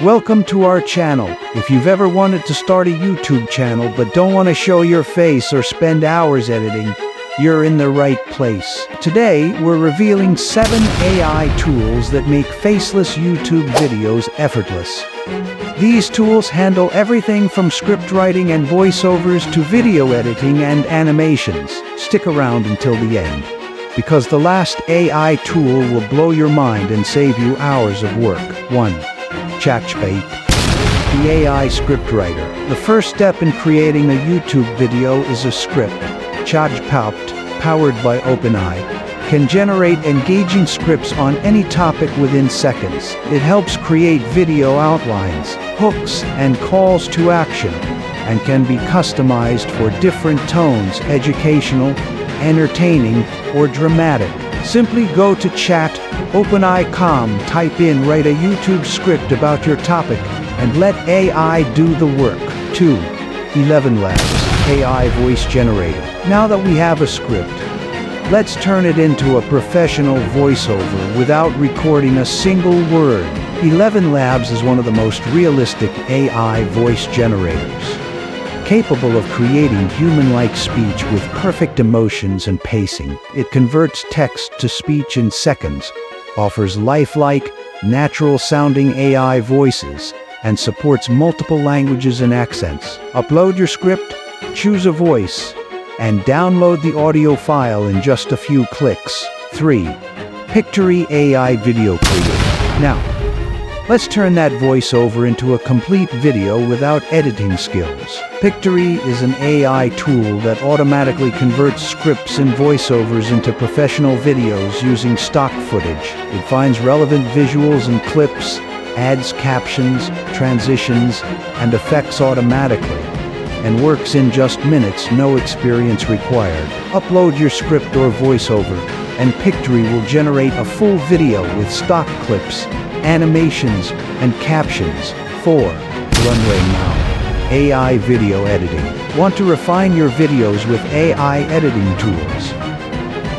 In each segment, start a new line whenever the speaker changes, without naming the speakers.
Welcome to our channel. If you've ever wanted to start a YouTube channel but don't want to show your face or spend hours editing, you're in the right place. Today, we're revealing 7 AI tools that make faceless YouTube videos effortless. These tools handle everything from script writing and voiceovers to video editing and animations. Stick around until the end, because the last AI tool will blow your mind and save you hours of work. 1. Captivate, the AI script writer. The first step in creating a YouTube video is a script. Captivate, powered by OpenAI, can generate engaging scripts on any topic within seconds. It helps create video outlines, hooks, and calls to action, and can be customized for different tones: educational, entertaining, or dramatic. Simply go to chat, OpenAI.com, type in "write a YouTube script about your topic," and let AI do the work. 2. ElevenLabs, AI voice generator. Now that we have a script, let's turn it into a professional voiceover without recording a single word. ElevenLabs is one of the most realistic AI voice generators, capable of creating human-like speech with perfect emotions and pacing. It converts text to speech in seconds, offers lifelike, natural-sounding AI voices, and supports multiple languages and accents. Upload your script, choose a voice, and download the audio file in just a few clicks. 3. Pictory AI Video Creator. Now, let's turn that voiceover into a complete video without editing skills. Pictory is an AI tool that automatically converts scripts and voiceovers into professional videos using stock footage. It finds relevant visuals and clips, adds captions, transitions, and effects automatically, and works in just minutes, no experience required. Upload your script or voiceover, and Pictory will generate a full video with stock clips, animations, and captions. 4. Runway Now, AI video editing. Want to refine your videos with AI editing tools?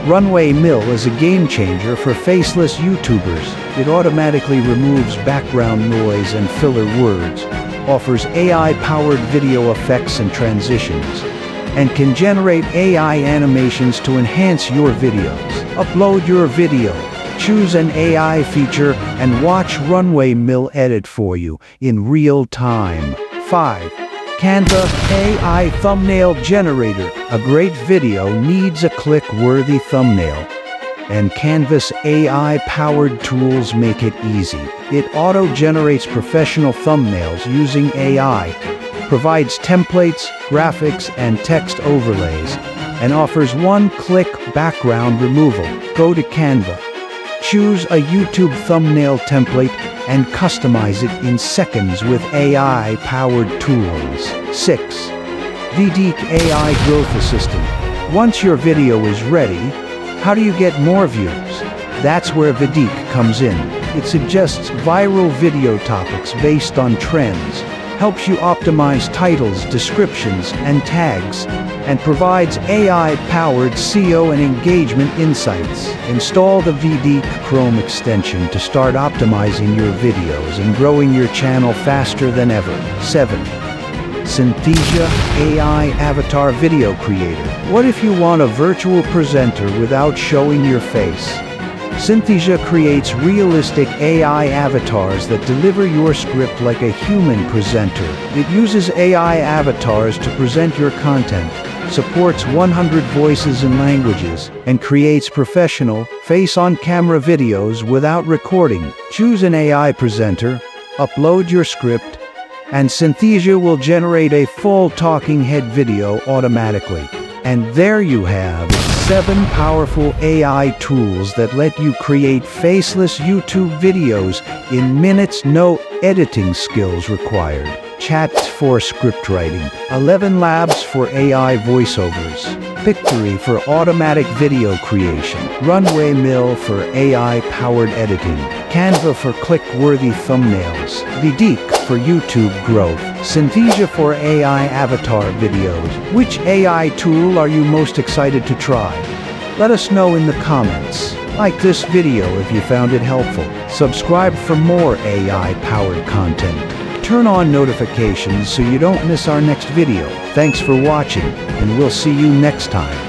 Runway Mill is a game changer for faceless YouTubers. It automatically removes background noise and filler words, offers AI-powered video effects and transitions, and can generate AI animations to enhance your videos. Upload your video, choose an AI feature, and watch Runway Mill edit for you in real time. 5. Canva AI Thumbnail Generator. A great video needs a click-worthy thumbnail, and Canva's AI-powered tools make it easy. It auto-generates professional thumbnails using AI, provides templates, graphics, and text overlays, and offers one-click background removal. Go to Canva, choose a YouTube thumbnail template, and customize it in seconds with AI-powered tools. 6. Vidiq AI Growth Assistant. Once your video is ready, how do you get more views? That's where Vidiq comes in. It suggests viral video topics based on trends, helps you optimize titles, descriptions, and tags, and provides AI-powered SEO and engagement insights. Install the Vidiq Chrome extension to start optimizing your videos and growing your channel faster than ever. 7. Synthesia AI Avatar Video Creator. What if you want a virtual presenter without showing your face? Synthesia creates realistic AI avatars that deliver your script like a human presenter. It uses AI avatars to present your content, supports 100 voices and languages, and creates professional, face-on-camera videos without recording. Choose an AI presenter, upload your script, and Synthesia will generate a full talking head video automatically. And there you have it, 7 powerful AI tools that let you create faceless YouTube videos in minutes, no editing skills required. Chat for script writing, ElevenLabs for AI voiceovers, Pictory for automatic video creation, Runway Mill for AI-powered editing, Canva for click-worthy thumbnails, Vidiq for YouTube growth, Synthesia for AI avatar videos. Which AI tool are you most excited to try? Let us know in the comments. Like this video if you found it helpful. Subscribe for more AI-powered content. Turn on notifications so you don't miss our next video. Thanks for watching, and we'll see you next time.